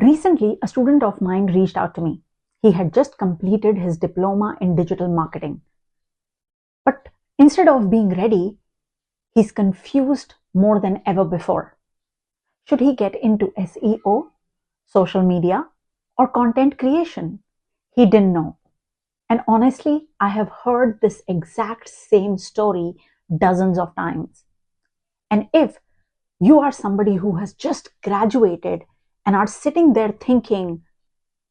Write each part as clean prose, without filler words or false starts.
Recently, a student of mine reached out to me. He had just completed his diploma in digital marketing. But instead of being ready, he's confused more than ever before. Should he get into SEO, social media, or content creation? He didn't know. And honestly, I have heard this exact same story dozens of times. And if you are somebody who has just graduated and are sitting there thinking,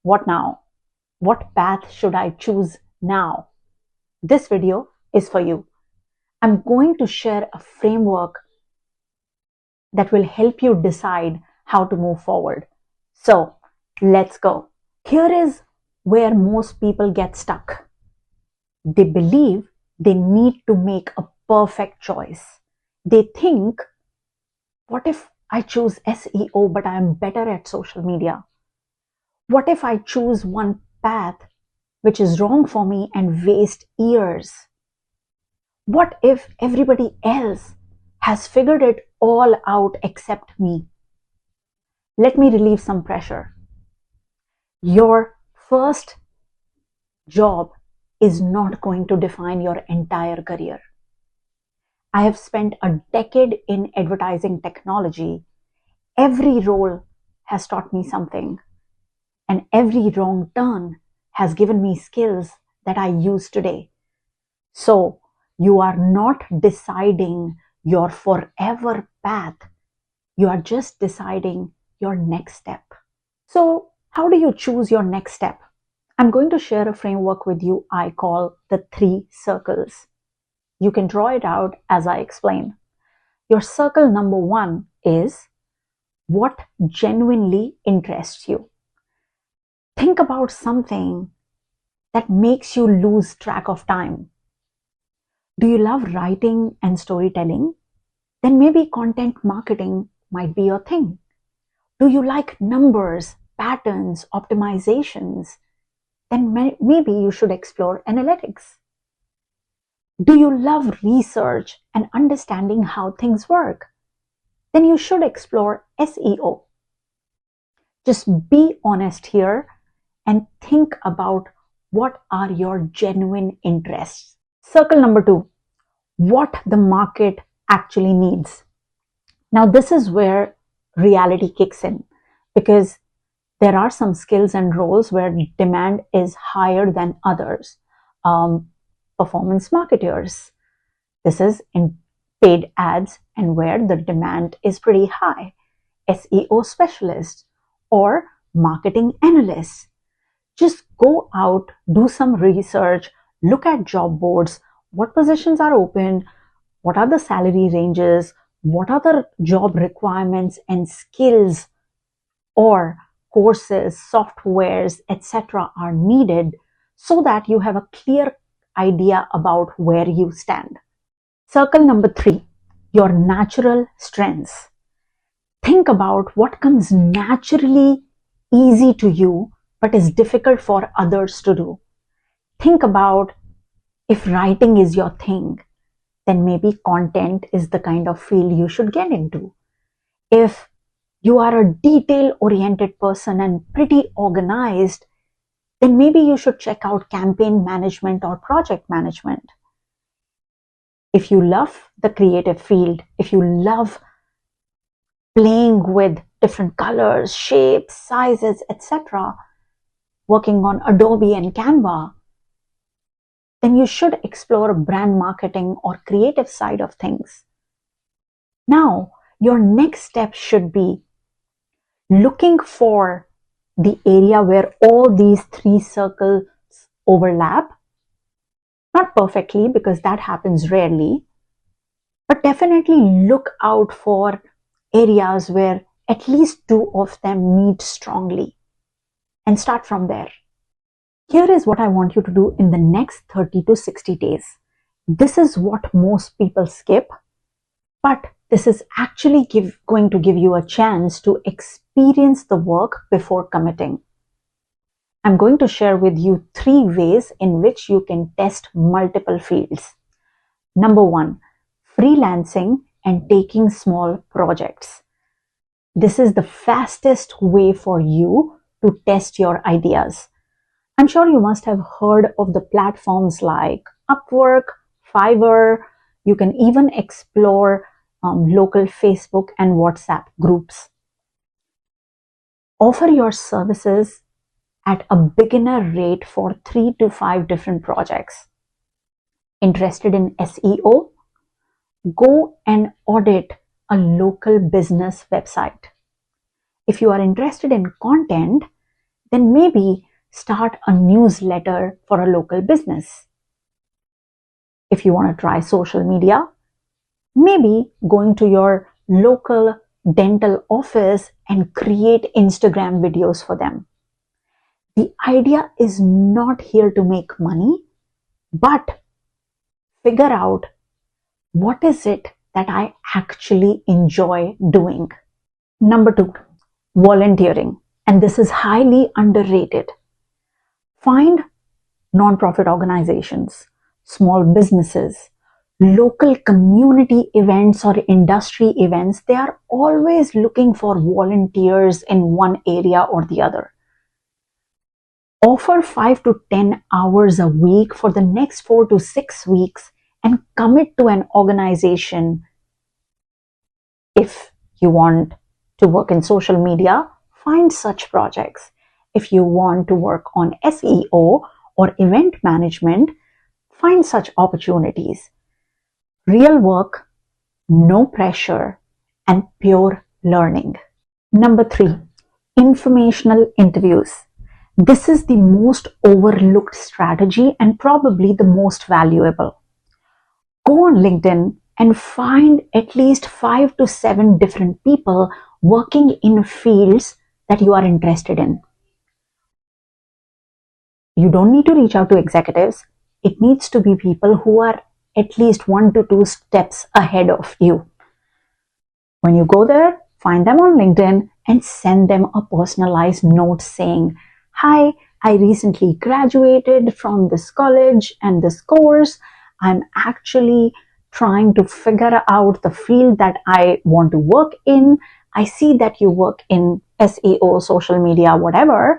what now? What path should I choose now? This video is for you. I'm going to share a framework that will help you decide how to move forward. So let's go. Here is where most people get stuck. They believe they need to make a perfect choice. They think, what if I choose SEO but I am better at social media? What if I choose one path which is wrong for me and waste years? What if everybody else has figured it all out except me? Let me relieve some pressure. Your first job is not going to define your entire career. I have spent a decade in advertising technology. Every role has taught me something, and every wrong turn has given me skills that I use today. So you are not deciding your forever path. You are just deciding your next step. So how do you choose your next step? I'm going to share a framework with you I call the 3 circles. You can draw it out as I explain. Your circle number 1 is what genuinely interests you. Think about something that makes you lose track of time. Do you love writing and storytelling? Then maybe content marketing might be your thing. Do you like numbers, patterns, optimizations? Then maybe you should explore analytics. Do you love research and understanding how things work? Then you should explore SEO. Just be honest here and think about what are your genuine interests. Circle number 2, what the market actually needs. Now this is where reality kicks in, because there are some skills and roles where demand is higher than others. Performance marketers. This is in paid ads and where the demand is pretty high. SEO specialists or marketing analysts. Just go out, do some research, look at job boards, what positions are open, what are the salary ranges, what are the job requirements and skills or courses, softwares, etc. are needed so that you have a clear idea about where you stand. Circle number 3, your natural strengths. Think about what comes naturally easy to you but is difficult for others to do. Think about if writing is your thing, then maybe content is the kind of field you should get into. If you are a detail-oriented person and pretty organized, then maybe you should check out campaign management or project management. If you love the creative field, if you love playing with different colors, shapes, sizes, etc., working on Adobe and Canva, then you should explore brand marketing or creative side of things. Now, your next step should be looking for the area where all these 3 circles overlap. Not perfectly, because that happens rarely, but definitely look out for areas where at least 2 of them meet strongly and start from there. Here is what I want you to do in the next 30 to 60 days. This is what most people skip, but this is actually going to give you a chance to experience the work before committing. I'm going to share with you 3 ways in which you can test multiple fields. Number 1, freelancing and taking small projects. This is the fastest way for you to test your ideas. I'm sure you must have heard of the platforms like Upwork, Fiverr. You can even explore local Facebook and WhatsApp groups. Offer your services at a beginner rate for 3 to 5 different projects. Interested in SEO? Go and audit a local business website. If you are interested in content, then maybe start a newsletter for a local business. If you want to try social media, maybe going to your local dental office and create Instagram videos for them. The idea is not here to make money, but figure out what is it that I actually enjoy doing. Number 2, volunteering. And this is highly underrated. Find non-profit organizations, small businesses, local community events or industry events. They are always looking for volunteers in one area or the other. Offer 5 to 10 hours a week for the next 4 to 6 weeks and commit to an organization. If you want to work in social media, find such projects. If you want to work on SEO or event management, find such opportunities. Real work, no pressure, and pure learning. Number 3, informational interviews. This is the most overlooked strategy and probably the most valuable. Go on LinkedIn and find at least 5 to 7 different people working in fields that you are interested in. You don't need to reach out to executives. It needs to be people who are at least 1 to 2 steps ahead of you. When you go there, find them on LinkedIn and send them a personalized note saying, "Hi, I recently graduated from this college and this course. I'm actually trying to figure out the field that I want to work in. I see that you work in SEO, social media, whatever.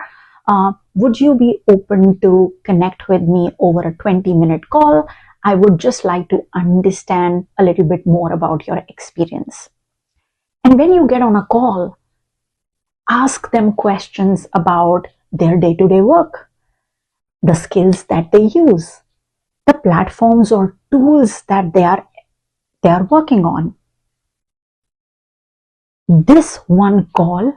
Would you be open to connect with me over a 20-minute call? I would just like to understand a little bit more about your experience." And when you get on a call, ask them questions about their day-to-day work, the skills that they use, the platforms or tools that they are working on. This one call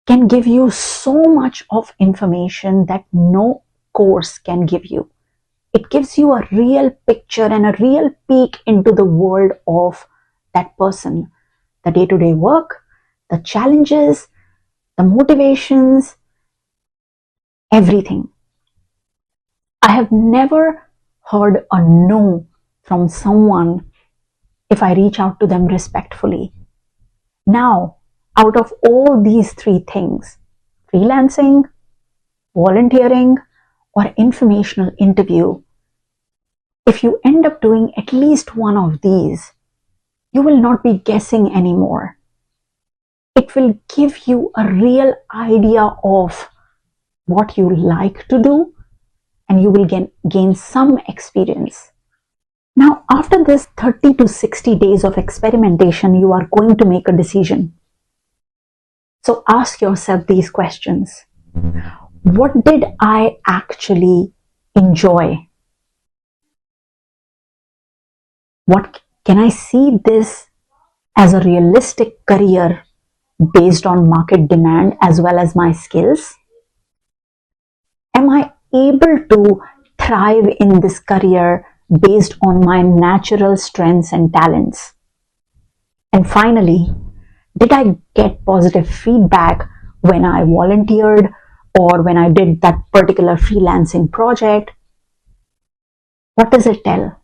can give you so much of information that no course can give you. It gives you a real picture and a real peek into the world of that person, the day-to-day work, the challenges, the motivations, everything. I have never heard a no from someone if I reach out to them respectfully. Now, out of all these 3 things, freelancing, volunteering, or informational interview, if you end up doing at least one of these, you will not be guessing anymore. It will give you a real idea of what you like to do, and you will gain some experience. Now, after this 30 to 60 days of experimentation, you are going to make a decision. So ask yourself these questions. What did I actually enjoy? What can I see this as a realistic career based on market demand as well as my skills? Am I able to thrive in this career based on my natural strengths and talents? And finally, did I get positive feedback when I volunteered or when I did that particular freelancing project? What does it tell?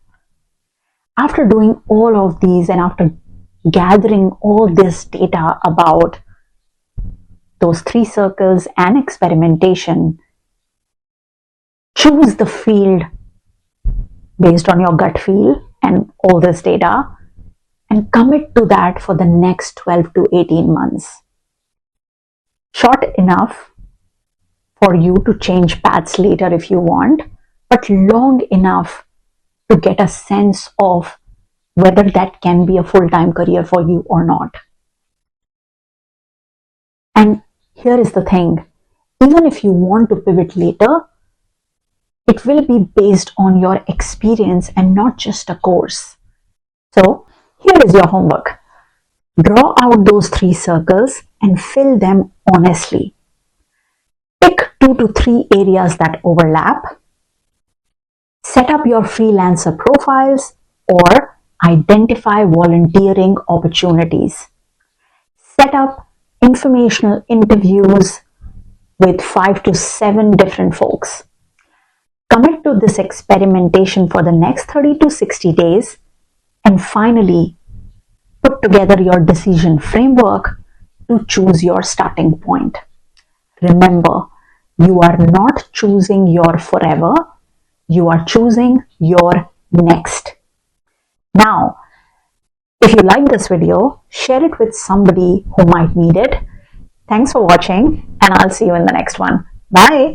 After doing all of these and after gathering all this data about those 3 circles and experimentation, choose the field based on your gut feel and all this data and commit to that for the next 12 to 18 months. Short enough for you to change paths later if you want, but long enough to get a sense of whether that can be a full-time career for you or not. And here is the thing, even if you want to pivot later, it will be based on your experience and not just a course. So here is your homework. Draw out those 3 circles and fill them honestly. Pick 2 to 3 areas that overlap. Set up your freelancer profiles or identify volunteering opportunities. Set up informational interviews with 5 to 7 different folks. Commit to this experimentation for the next 30 to 60 days. And finally, put together your decision framework to choose your starting point. Remember, you are not choosing your forever, you are choosing your next. Now, if you like this video, share it with somebody who might need it. Thanks for watching, and I'll see you in the next one. Bye.